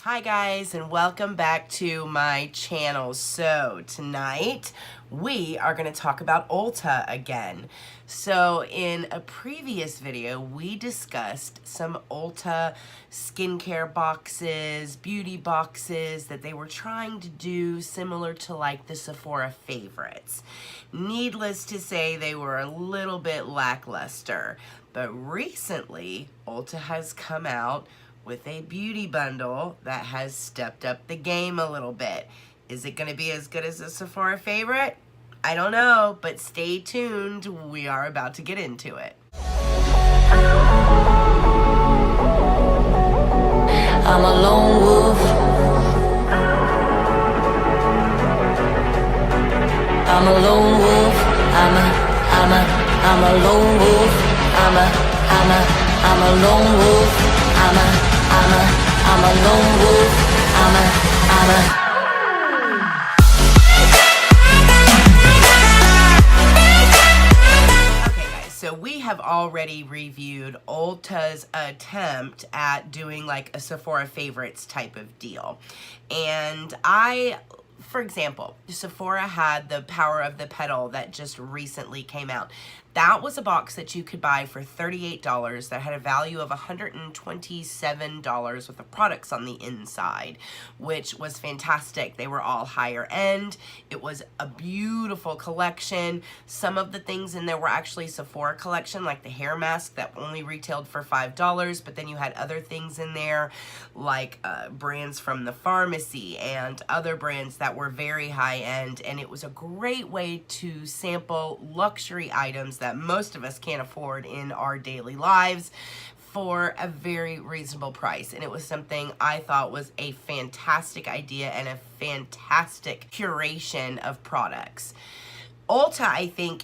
Hi guys, and welcome back to my channel. So tonight we are going to talk about Ulta again. So in a previous video we discussed some Ulta skincare boxes, beauty boxes that they were trying to do similar to like the Sephora favorites. Needless to say, they were a little bit lackluster, but recently Ulta has come out with a beauty bundle that has stepped up the game a little bit. Is it going to be as good as a Sephora favorite? I don't know, but stay tuned. We are about to get into it. I'm a lone wolf. I'm a lone wolf. I'm a lone wolf. I'm a lone wolf. I'm a lone wolf. Okay guys, so we have already reviewed Ulta's attempt at doing like a Sephora favorites type of deal. And for example, Sephora had the Power of the Petal that just recently came out. That was a box that you could buy for $38 that had a value of $127 worth of products on the inside, which was fantastic. They were all higher end. It was a beautiful collection. Some of the things in there were actually Sephora collection, like the hair mask that only retailed for $5, but then you had other things in there like brands from the pharmacy and other brands that were very high end, and it was a great way to sample luxury items that most of us can't afford in our daily lives for a very reasonable price. And it was something I thought was a fantastic idea and a fantastic curation of products. Ulta, I think,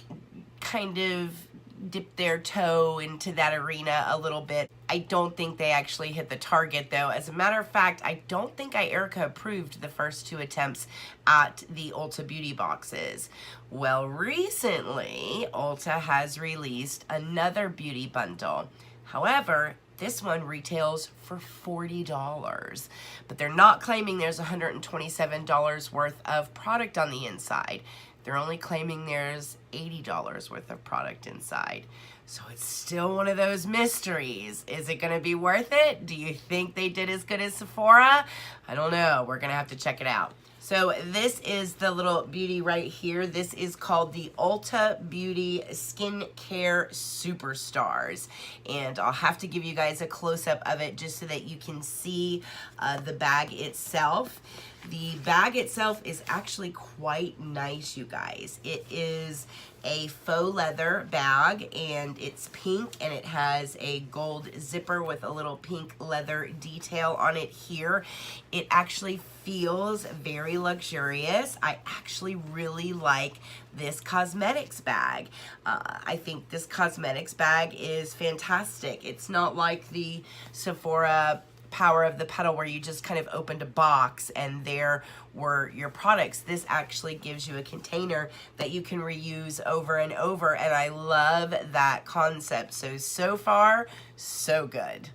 kind of dipped their toe into that arena a little bit. I don't think they actually hit the target though. As a matter of fact, I don't think I ErikaApproved the first two attempts at the Ulta beauty boxes. Well, recently Ulta has released another beauty bundle. However, this one retails for $40, but they're not claiming there's $127 worth of product on the inside. They're only claiming there's $80 worth of product inside. So it's still one of those mysteries. Is it gonna be worth it? Do you think they did as good as Sephora? I don't know, we're gonna have to check it out. So this is the little beauty right here. This is called the Ulta Beauty Skincare Superstars. And I'll have to give you guys a close-up of it just so that you can see the bag itself. The bag itself is actually quite nice, you guys. It is a faux leather bag, and it's pink, and it has a gold zipper with a little pink leather detail on it here. It actually feels very luxurious. I actually really like this cosmetics bag. I think this cosmetics bag is fantastic. It's not like the Sephora Power of the Petal where you just kind of opened a box and there were your products. This actually gives you a container that you can reuse over and over, and I love that concept. So far, so good.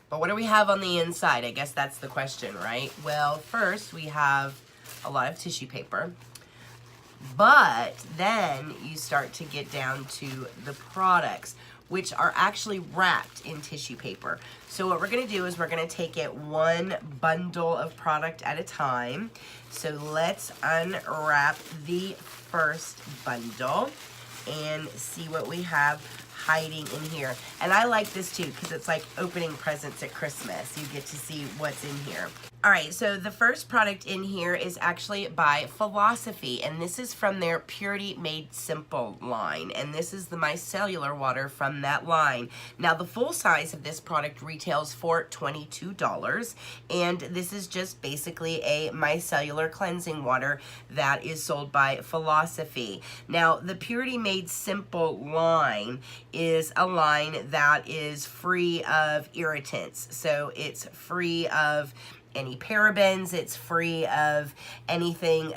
But what do we have on the inside? I guess that's the question, right? Well, first we have a lot of tissue paper, but then you start to get down to the products, which are actually wrapped in tissue paper. So what we're gonna do is we're gonna take it one bundle of product at a time. So let's unwrap the first bundle and see what we have hiding in here. And I like this too because it's like opening presents at Christmas. You get to see what's in here. All right, so the first product in here is actually by Philosophy, and this is from their Purity Made Simple line, and this is the micellar water from that line. Now, the full size of this product retails for $22, and this is just basically a micellar cleansing water that is sold by Philosophy. Now, the Purity Made Simple line is a line that is free of irritants, so it's free of any parabens. It's free of anything,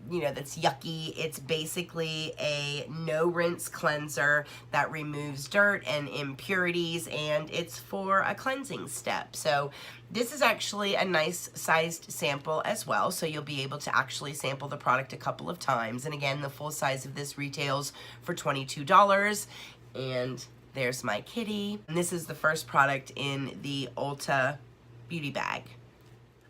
you know, that's yucky. It's basically a no rinse cleanser that removes dirt and impurities, and it's for a cleansing step. So this is actually a nice sized sample as well, so you'll be able to actually sample the product a couple of times. And again, the full size of this retails for $22. And there's my kitty. And this is the first product in the Ulta Beauty bag.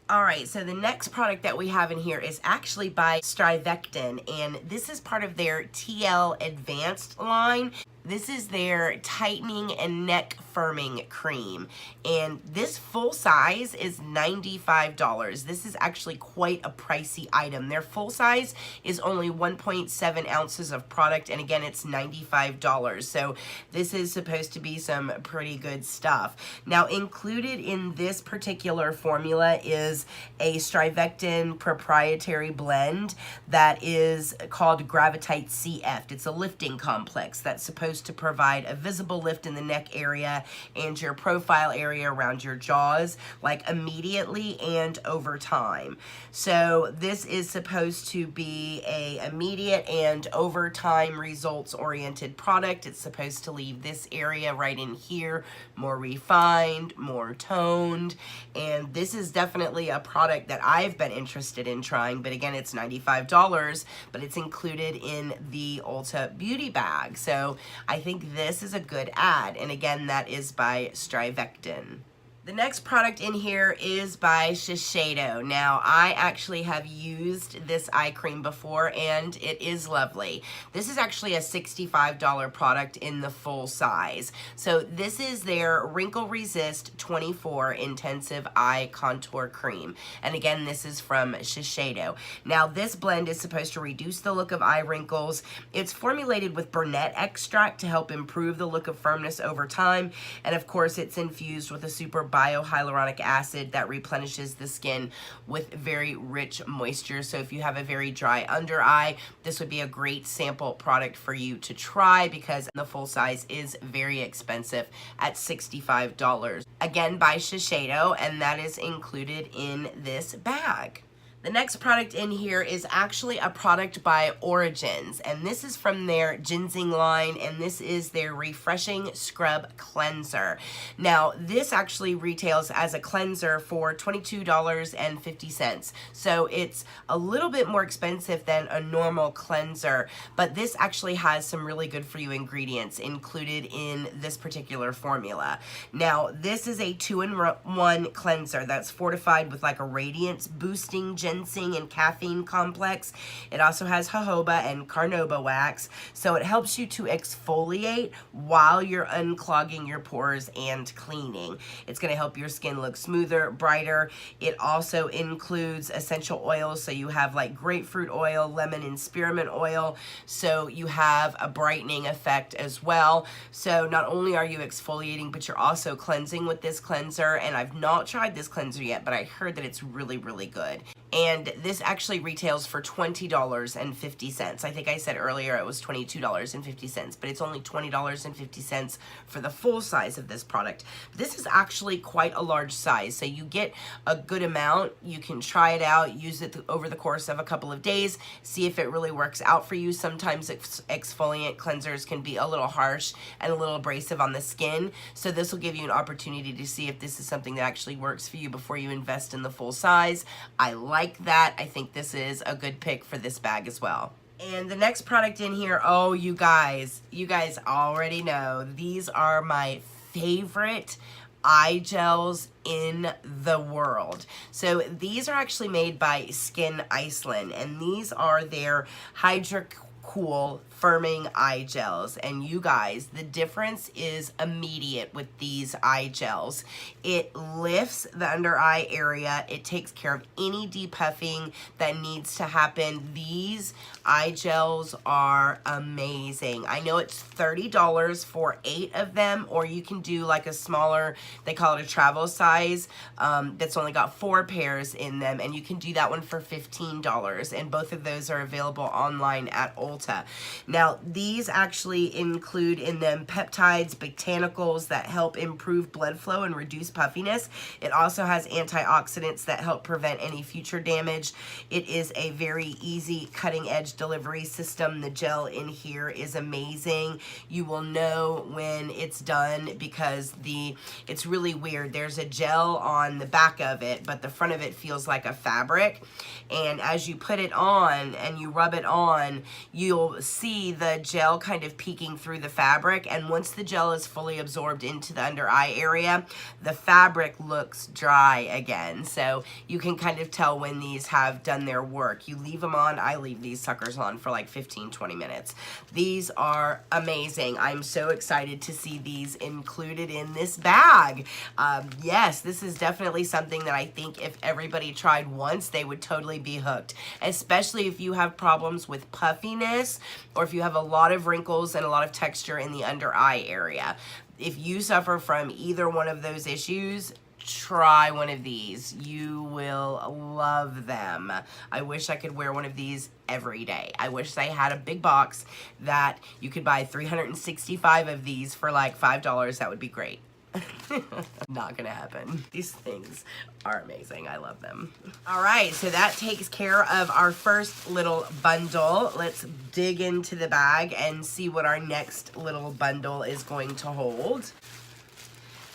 All right, so the next product that we have in here is actually by Strivectin, and this is part of their TL Advanced line. This is their tightening and neck firming cream, and this full size is $95. This is actually quite a pricey item. Their full size is only 1.7 ounces of product, and again, it's $95. So this is supposed to be some pretty good stuff. Now, included in this particular formula is a Strivectin proprietary blend that is called Gravitite CF. It's a lifting complex that's supposed to provide a visible lift in the neck area and your profile area around your jaws, like immediately and over time. So this is supposed to be a immediate and over time results oriented product. It's supposed to leave this area right in here more refined, more toned, and this is definitely a product that I've been interested in trying, but again, it's $95, but it's included in the Ulta Beauty bag. So I think this is a good ad, and again, that is by Strivectin. The next product in here is by Shiseido. Now, I actually have used this eye cream before, and it is lovely. This is actually a $65 product in the full size. So this is their Wrinkle Resist 24 Intensive Eye Contour Cream. And again, this is from Shiseido. Now, this blend is supposed to reduce the look of eye wrinkles. It's formulated with Burnet extract to help improve the look of firmness over time. And of course, it's infused with a super biohyaluronic acid that replenishes the skin with very rich moisture. So if you have a very dry under eye, this would be a great sample product for you to try, because the full size is very expensive at $65. Again, by Shiseido, and that is included in this bag. The next product in here is actually a product by Origins, and this is from their Ginzing line, and this is their Refreshing Scrub Cleanser. Now, this actually retails as a cleanser for $22.50, so it's a little bit more expensive than a normal cleanser, but this actually has some really good for you ingredients included in this particular formula. Now, this is a 2-in-1 cleanser that's fortified with like a radiance boosting ginseng and caffeine complex. It also has jojoba and carnauba wax, so it helps you to exfoliate while you're unclogging your pores and cleaning. It's going to help your skin look smoother, brighter. It also includes essential oils, so you have like grapefruit oil, lemon and spearmint oil, so you have a brightening effect as well. So not only are you exfoliating, but you're also cleansing with this cleanser, and I've not tried this cleanser yet, but I heard that it's really, really good. And this actually retails for $20.50. I think I said earlier it was $22.50, but it's only $20.50 for the full size of this product. This is actually quite a large size, so you get a good amount. You can try it out, use it over the course of a couple of days, see if it really works out for you. Sometimes exfoliant cleansers can be a little harsh and a little abrasive on the skin, so this will give you an opportunity to see if this is something that actually works for you before you invest in the full size. I like that. I think this is a good pick for this bag as well. And the next product in here, oh, you guys already know, these are my favorite eye gels in the world. So these are actually made by Skyn Iceland, and these are their Hydra Cool firming eye gels. And you guys, the difference is immediate with these eye gels. It lifts the under eye area. It takes care of any depuffing that needs to happen. These eye gels are amazing. I know it's $30 for 8 of them, or you can do like a smaller, they call it a travel size, that's only got 4 pairs in them, and you can do that one for $15. And both of those are available online at Ulta. Ulta. Now, these actually include in them peptides, botanicals that help improve blood flow and reduce puffiness. It also has antioxidants that help prevent any future damage. It is a very easy cutting edge delivery system. The gel in here is amazing. You will know when it's done because it's really weird. There's a gel on the back of it, but the front of it feels like a fabric. And as you put it on and you rub it on, you'll see the gel kind of peeking through the fabric. And once the gel is fully absorbed into the under eye area, the fabric looks dry again. So you can kind of tell when these have done their work. You leave them on. I leave these suckers on for like 15-20 minutes. These are amazing. I'm so excited to see these included in this bag. Yes, this is definitely something that I think if everybody tried once, they would totally be hooked, especially if you have problems with puffiness or if you have a lot of wrinkles and a lot of texture in the under eye area. If you suffer from either one of those issues, try one of these. You will love them. I wish I could wear one of these every day. I wish I had a big box that you could buy 365 of these for like $5. That would be great. Not gonna happen. These things are amazing. I love them. All right, so that takes care of our first little bundle. Let's dig into the bag and see what our next little bundle is going to hold.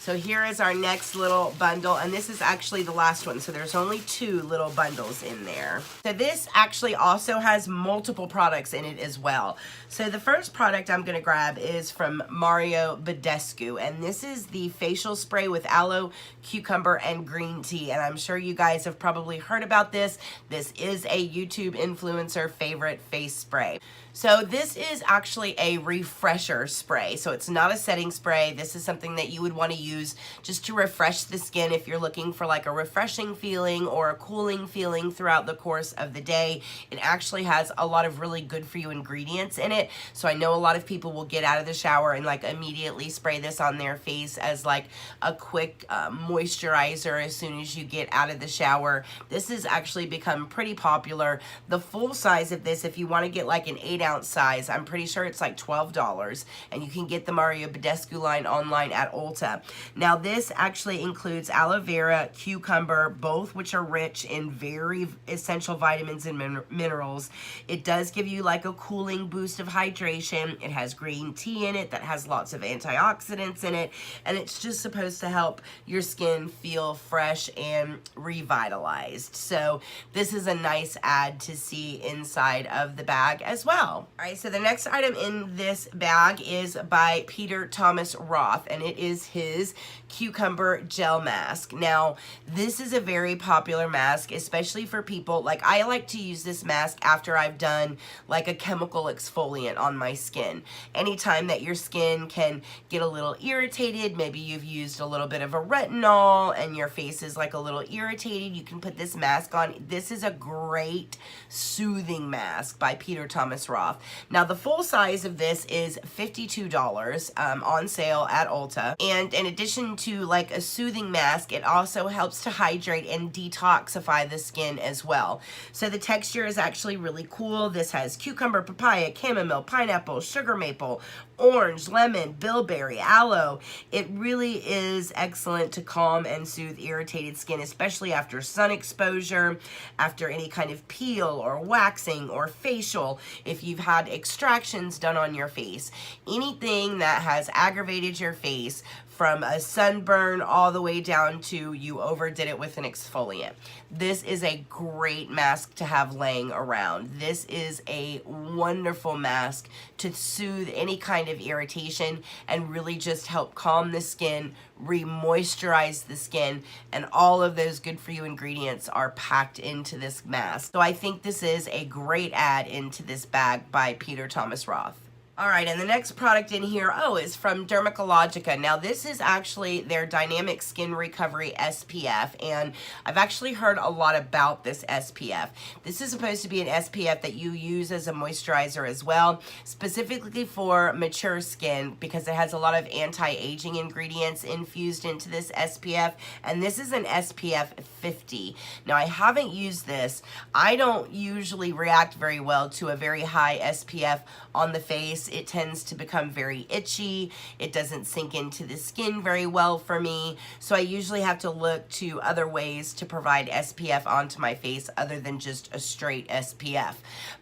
So here is our next little bundle, and this is actually the last one. So there's only 2 little bundles in there. So this actually also has multiple products in it as well. So the first product I'm gonna grab is from Mario Badescu, and this is the facial spray with aloe, cucumber, and green tea. And I'm sure you guys have probably heard about this. This is a YouTube influencer favorite face spray. So this is actually a refresher spray. So it's not a setting spray. This is something that you would want to use just to refresh the skin if you're looking for like a refreshing feeling or a cooling feeling throughout the course of the day. It actually has a lot of really good for you ingredients in it. So I know a lot of people will get out of the shower and like immediately spray this on their face as like a quick moisturizer as soon as you get out of the shower. This has actually become pretty popular. The full size of this, if you want to get like an 8-ounce size, I'm pretty sure it's like $12, and you can get the Mario Badescu line online at Ulta. Now this actually includes aloe vera, cucumber, both which are rich in very essential vitamins and minerals. It does give you like a cooling boost of hydration. It has green tea in it that has lots of antioxidants in it, and it's just supposed to help your skin feel fresh and revitalized. So this is a nice add to see inside of the bag as well. All right, so the next item in this bag is by Thomas Roth, and it is his cucumber gel mask. Now, this is a very popular mask, especially for people, like I like to use this mask after I've done like a chemical exfoliant on my skin. Anytime that your skin can get a little irritated, maybe you've used a little bit of a retinol and your face is like a little irritated, you can put this mask on. This is a great soothing mask by Thomas Roth. Now the full size of this is $52 on sale at Ulta, and in addition to like a soothing mask, it also helps to hydrate and detoxify the skin as well. So the texture is actually really cool. This has cucumber, papaya, chamomile, pineapple, sugar maple, orange, lemon, bilberry, aloe. It really is excellent to calm and soothe irritated skin, especially after sun exposure, after any kind of peel or waxing or facial, if you've had extractions done on your face. Anything that has aggravated your face, from a sunburn all the way down to you overdid it with an exfoliant. This is a great mask to have laying around. This is a wonderful mask to soothe any kind of irritation and really just help calm the skin, re-moisturize the skin, and all of those good for you ingredients are packed into this mask. So I think this is a great add into this bag by Thomas Roth. All right, and the next product in here, is from Dermalogica. Now, this is actually their Dynamic Skin Recovery SPF, and I've actually heard a lot about this SPF. This is supposed to be an SPF that you use as a moisturizer as well, specifically for mature skin, because it has a lot of anti-aging ingredients infused into this SPF, and this is an SPF 50. Now, I haven't used this. I don't usually react very well to a very high SPF on the face. It tends to become very itchy. It doesn't sink into the skin very well for me. So I usually have to look to other ways to provide SPF onto my face other than just a straight SPF.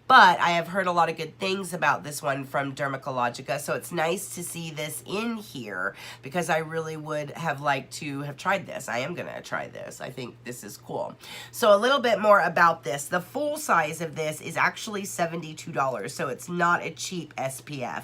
But I have heard a lot of good things about this one from Dermalogica, so it's nice to see this in here because I really would have liked to have tried this. I am gonna try this. I think this is cool. So a little bit more about this. The full size of this is actually $72, so it's not a cheap SPF.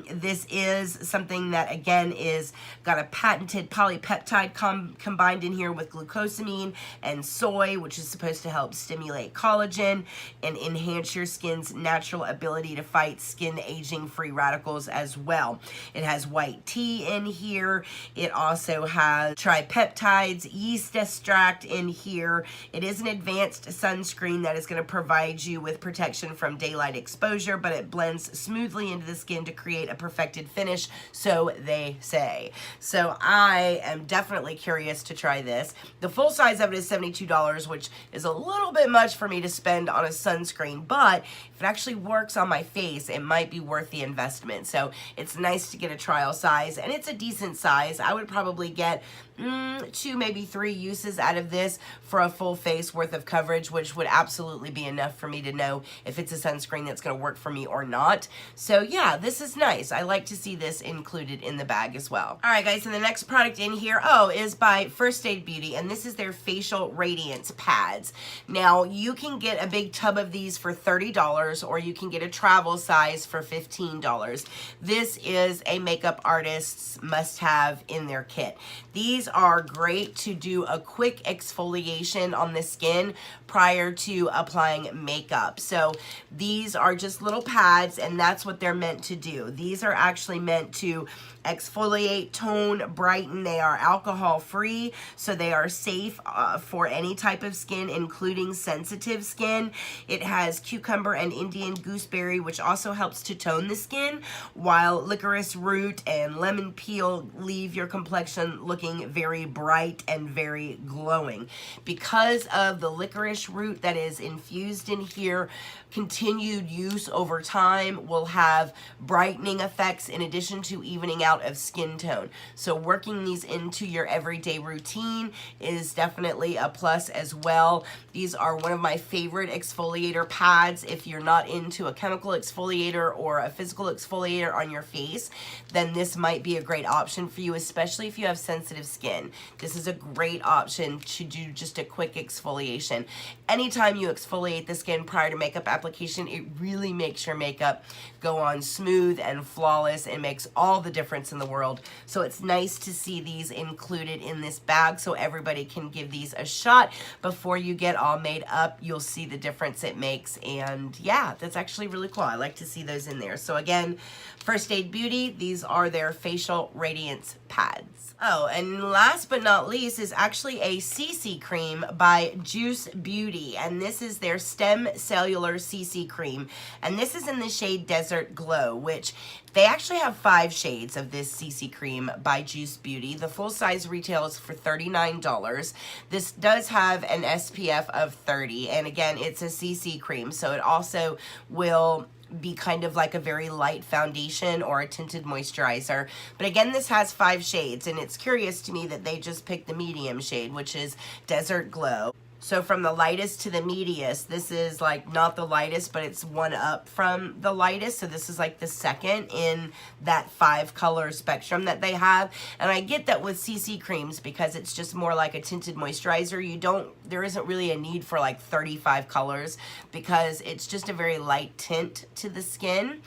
This is something that, again, is got a patented polypeptide combined in here with glucosamine and soy, which is supposed to help stimulate collagen and enhance your skin's natural ability to fight skin aging free radicals as well. It has white tea in here. It also has tripeptides, yeast extract in here. It is an advanced sunscreen that is going to provide you with protection from daylight exposure, but it blends smoothly into the skin to create a perfected finish, so they say. So I am definitely curious to try this. The full size of it is $72, which is a little bit much for me to spend on a sunscreen, but if it actually works on my face, it might be worth the investment. So it's nice to get a trial size, and it's a decent size. I would probably get 2, maybe 3 uses out of this for a full face worth of coverage, which would absolutely be enough for me to know if it's a sunscreen that's going to work for me or not. So yeah, this is nice. I like to see this included in the bag as well. All right, guys, and the next product in here, is by First Aid Beauty, and this is their facial radiance pads. Now, you can get a big tub of these for $30, or you can get a travel size for $15. This is a makeup artist's must-have in their kit. These are great to do a quick exfoliation on the skin prior to applying makeup. So these are just little pads, and that's what they're meant to do. These are actually meant to exfoliate, tone, brighten. They are alcohol free, so they are safe for any type of skin, including sensitive skin. It has cucumber and Indian gooseberry, which also helps to tone the skin, while licorice root and lemon peel leave your complexion looking very bright and very glowing. Because of the licorice root that is infused in here, continued use over time will have brightening effects in addition to evening out of skin tone. So working these into your everyday routine is definitely a plus as well. These are one of my favorite exfoliator pads. If you're not into a chemical exfoliator or a physical exfoliator on your face, then this might be a great option for you, especially if you have sensitive skin. This is a great option to do just a quick exfoliation. Anytime you exfoliate the skin prior to makeup application, it really makes your makeup go on smooth and flawless and makes all the difference in the world. So it's nice to see these included in this bag so everybody can give these a shot before you get all made up. You'll see the difference it makes, and yeah, that's actually really cool. I like to see those in there. So again, First Aid Beauty, these are their facial radiance pads. Oh, and last but not least is actually a CC cream by Juice Beauty, and this is their Stem Cellular CC cream, and this is in the shade Desert Glow, which they actually have 5 shades of this CC cream by Juice Beauty. The full size retails for $39. This does have an SPF of 30, and again, it's a CC cream, so it also will be kind of like a very light foundation or a tinted moisturizer. But again, this has 5 shades, and it's curious to me that they just picked the medium shade, which is Desert Glow. So from the lightest to the mediest, this is like not the lightest, but it's one up from the lightest. So this is like the second in that 5 color spectrum that they have. And I get that with CC creams because it's just more like a tinted moisturizer. There isn't really a need for like 35 colors because it's just a very light tint to the skin,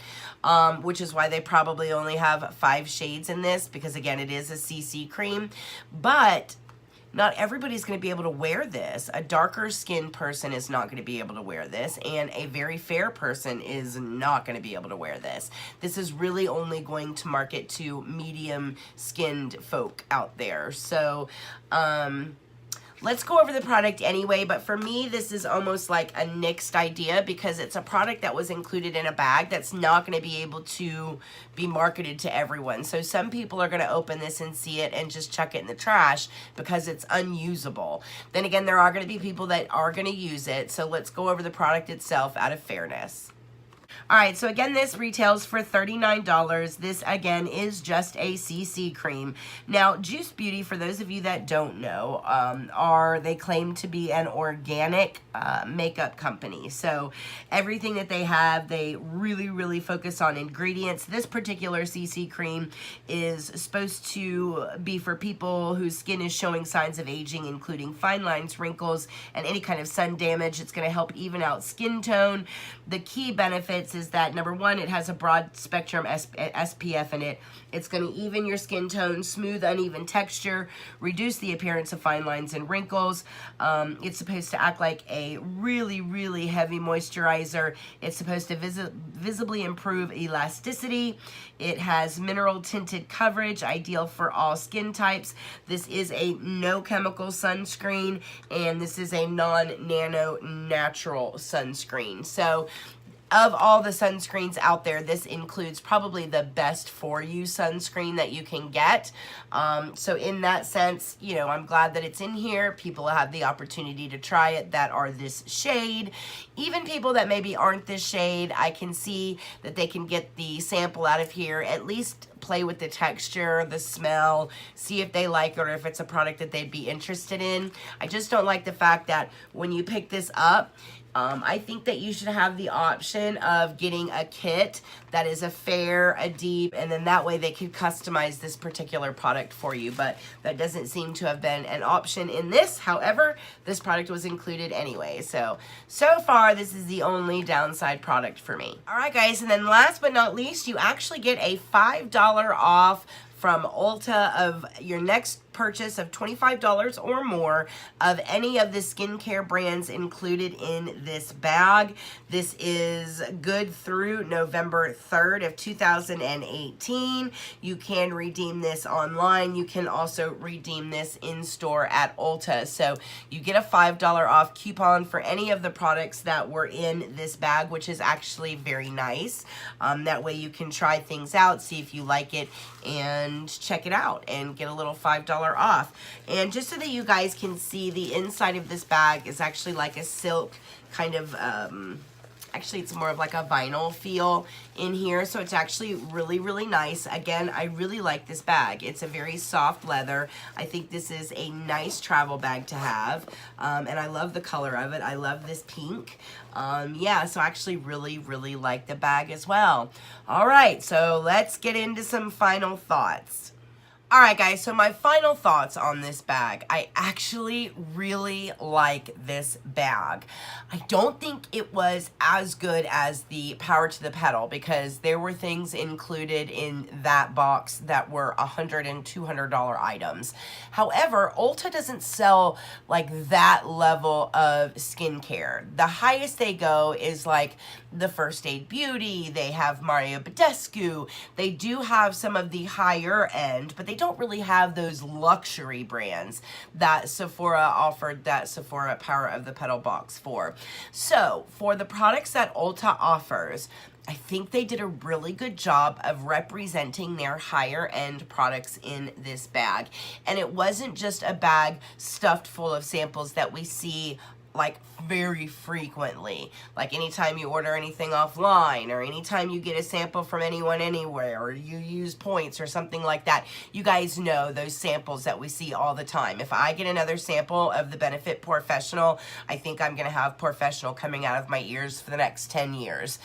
which is why they probably only have 5 shades in this because again, it is a CC cream. But not everybody's going to be able to wear this. A darker skinned person is not going to be able to wear this, and a very fair person is not going to be able to wear this. This is really only going to market to medium skinned folk out there. So, let's go over the product anyway, but for me, this is almost like a nixed idea because it's a product that was included in a bag that's not going to be able to be marketed to everyone. So some people are going to open this and see it and just chuck it in the trash because it's unusable. Then again, there are going to be people that are going to use it. So let's go over the product itself out of fairness. Alright, so again, this retails for $39. This, again, is just a CC cream. Now, Juice Beauty, for those of you that don't know, they claim to be an organic makeup company. So, everything that they have, they really, really focus on ingredients. This particular CC cream is supposed to be for people whose skin is showing signs of aging, including fine lines, wrinkles, and any kind of sun damage. It's going to help even out skin tone. The key benefits is that, number one, it has a broad spectrum SPF in it. It's going to even your skin tone, smooth uneven texture, reduce the appearance of fine lines and wrinkles. It's supposed to act like a really, really heavy moisturizer. It's supposed to visibly improve elasticity. It has mineral tinted coverage, ideal for all skin types. This is a no chemical sunscreen, and this is a non-nano natural sunscreen. So, of all the sunscreens out there, this includes probably the best for you sunscreen that you can get. So in that sense, you know, I'm glad that it's in here. People have the opportunity to try it that are this shade. Even people that maybe aren't this shade, I can see that they can get the sample out of here, at least play with the texture, the smell, see if they like it or if it's a product that they'd be interested in. I just don't like the fact that when you pick this up, I think that you should have the option of getting a kit that is a fair, a deep, and then that way they could customize this particular product for you. But that doesn't seem to have been an option in this. However, this product was included anyway. So far, this is the only downside product for me. All right, guys, and then last but not least, you actually get a $5 off from Ulta of your next purchase of $25 or more of any of the skincare brands included in this bag. This is good through November 3rd of 2018. You can redeem this online. You can also redeem this in store at Ulta. So you get a $5 off coupon for any of the products that were in this bag, which is actually very nice. That way you can try things out, see if you like it, and check it out and get a little $5 off. And just so that you guys can see, the inside of this bag is actually like a silk kind of, actually it's more of like a vinyl feel in here, so it's actually really, really nice. Again, I really like this bag. It's a very soft leather. I think this is a nice travel bag to have, and I love the color of it. I love this pink. Yeah, so I actually really, really like the bag as well. All right, so let's get into some final thoughts. Alright guys, so my final thoughts on this bag. I actually really like this bag. I don't think it was as good as the Power to the Petal because there were things included in that box that were $100 and $200 items. However, Ulta doesn't sell like that level of skincare. The highest they go is like the First Aid Beauty. They have Mario Badescu. They do have some of the higher end, but they don't really have those luxury brands that Sephora offered that Sephora Power of the Petal box for. So for the products that Ulta offers, I think they did a really good job of representing their higher end products in this bag. And it wasn't just a bag stuffed full of samples that we see like very frequently. Like anytime you order anything offline or anytime you get a sample from anyone anywhere or you use points or something like that, you guys know those samples that we see all the time. If I get another sample of the Benefit Professional, I think I'm gonna have Professional coming out of my ears for the next 10 years.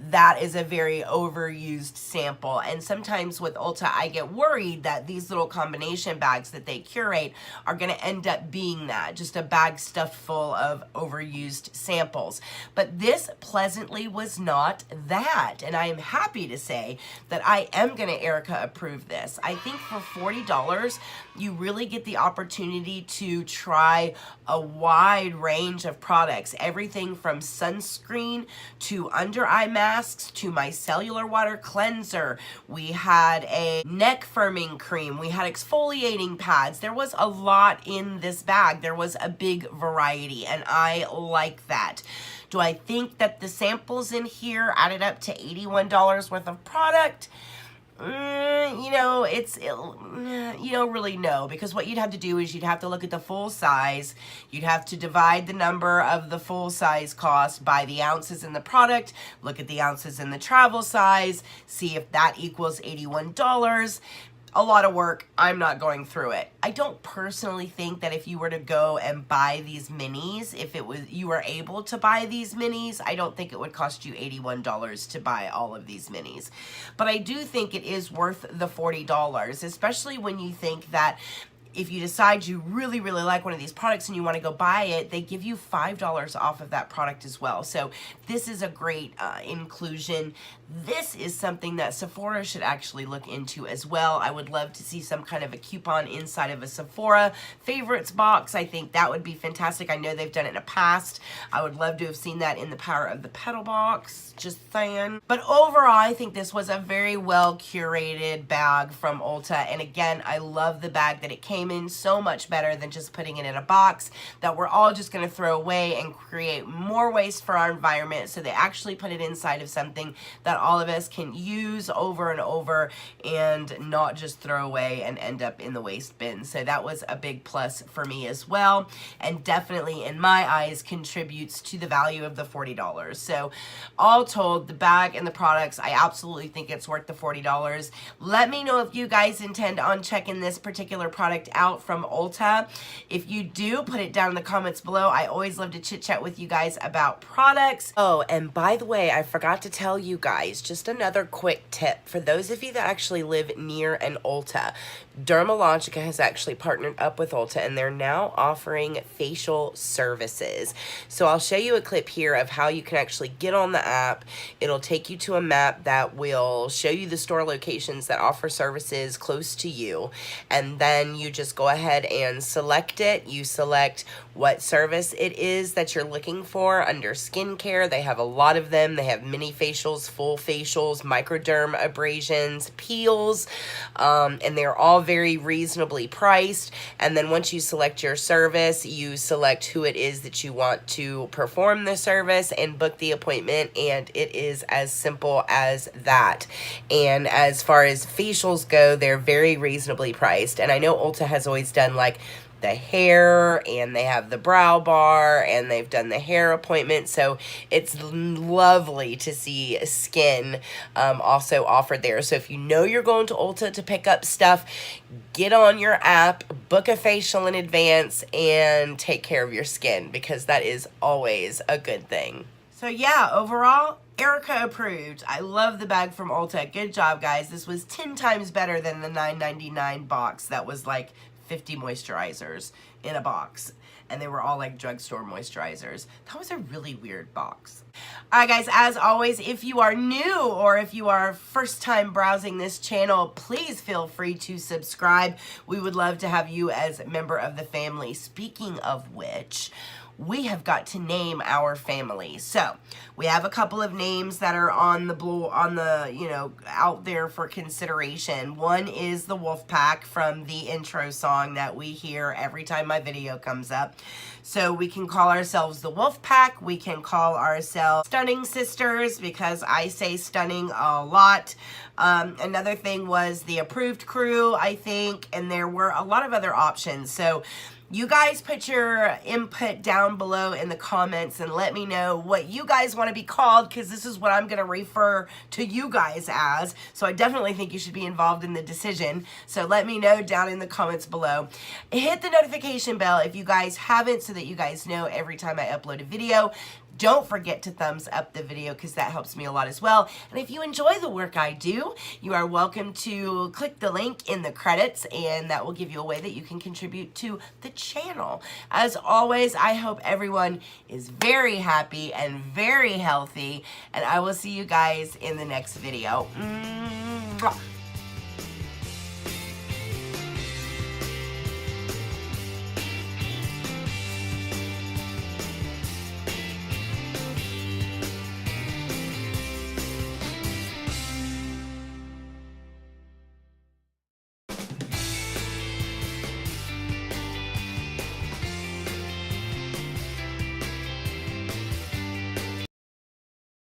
That is a very overused sample, and sometimes with Ulta I get worried that these little combination bags that they curate are gonna end up being that, just a bag stuffed full of of overused samples. But this pleasantly was not that. And I am happy to say that I am going to Erika approve this. I think for $40, you really get the opportunity to try a wide range of products. Everything from sunscreen to under eye masks to my Cellular Water cleanser. We had a neck firming cream. We had exfoliating pads. There was a lot in this bag. There was a big variety, and I like that. Do I think that the samples in here added up to $81 worth of product? You know, you don't really know, because what you'd have to do is you'd have to look at the full size. You'd have to divide the number of the full size cost by the ounces in the product, look at the ounces in the travel size, see if that equals $81. A lot of work. I'm not going through it. I don't personally think that if you were to go and buy these minis, if it was you were able to buy these minis, I don't think it would cost you $81 to buy all of these minis. But I do think it is worth the $40, especially when you think that if you decide you really, really like one of these products and you want to go buy it, they give you $5 off of that product as well. So this is a great inclusion. This is something that Sephora should actually look into as well. I would love to see some kind of a coupon inside of a Sephora favorites box. I think that would be fantastic. I know they've done it in the past. I would love to have seen that in the Power of the Petal box. Just saying. But overall, I think this was a very well curated bag from Ulta. And again, I love the bag that it came in, so much better than just putting it in a box that we're all just going to throw away and create more waste for our environment. So they actually put it inside of something that all of us can use over and over and not just throw away and end up in the waste bin. So that was a big plus for me as well, and definitely in my eyes contributes to the value of the $40. So all told, the bag and the products, I absolutely think it's worth the $40. Let me know if you guys intend on checking this particular product out from Ulta. If you do, put it down in the comments below. I always love to chit chat with you guys about products. Oh, and by the way, I forgot to tell you guys, just another quick tip for those of you that actually live near an Ulta. Dermalogica has actually partnered up with Ulta, and they're now offering facial services. So I'll show you a clip here of how you can actually get on the app. It'll take you to a map that will show you the store locations that offer services close to you, and then you just go ahead and select it. You select what service it is that you're looking for. Under skincare, they have a lot of them. They have mini facials, full facials, microderm abrasions, peels, and they're all very reasonably priced. And then once you select your service, you select who it is that you want to perform the service and book the appointment, and it is as simple as that. And as far as facials go, they're very reasonably priced. And I know Ulta has always done like the hair, and they have the brow bar, and they've done the hair appointment, so it's lovely to see Skyn also offered there. So if you know you're going to Ulta to pick up stuff, get on your app, book a facial in advance, and take care of your skin, because that is always a good thing. So yeah, overall, Erika approved. I love the bag from Ulta. Good job, guys. This was 10 times better than the $9.99 box that was like 50 moisturizers in a box, and they were all like drugstore moisturizers. That was a really weird box. All right, guys, as always, if you are new or if you are first time browsing this channel, please feel free to subscribe. We would love to have you as a member of the family. Speaking of which, we have got to name our family. So we have a couple of names that are on the you know, out there for consideration. One is the Wolf Pack from the intro song that we hear every time my video comes up. So we can call ourselves the Wolf Pack. We can call ourselves Stunning Sisters, because I say stunning a lot. Another thing was the Approved Crew, I think, and there were a lot of other options. So you guys put your input down below in the comments and let me know what you guys want to be called, because this is what I'm going to refer to you guys as. So I definitely think you should be involved in the decision. So let me know down in the comments below. Hit the notification bell if you guys haven't, so that you guys know every time I upload a video. Don't forget to thumbs up the video, because that helps me a lot as well. And if you enjoy the work I do, you are welcome to click the link in the credits, and that will give you a way that you can contribute to the channel. As always, I hope everyone is very happy and very healthy, and I will see you guys in the next video. Mwah.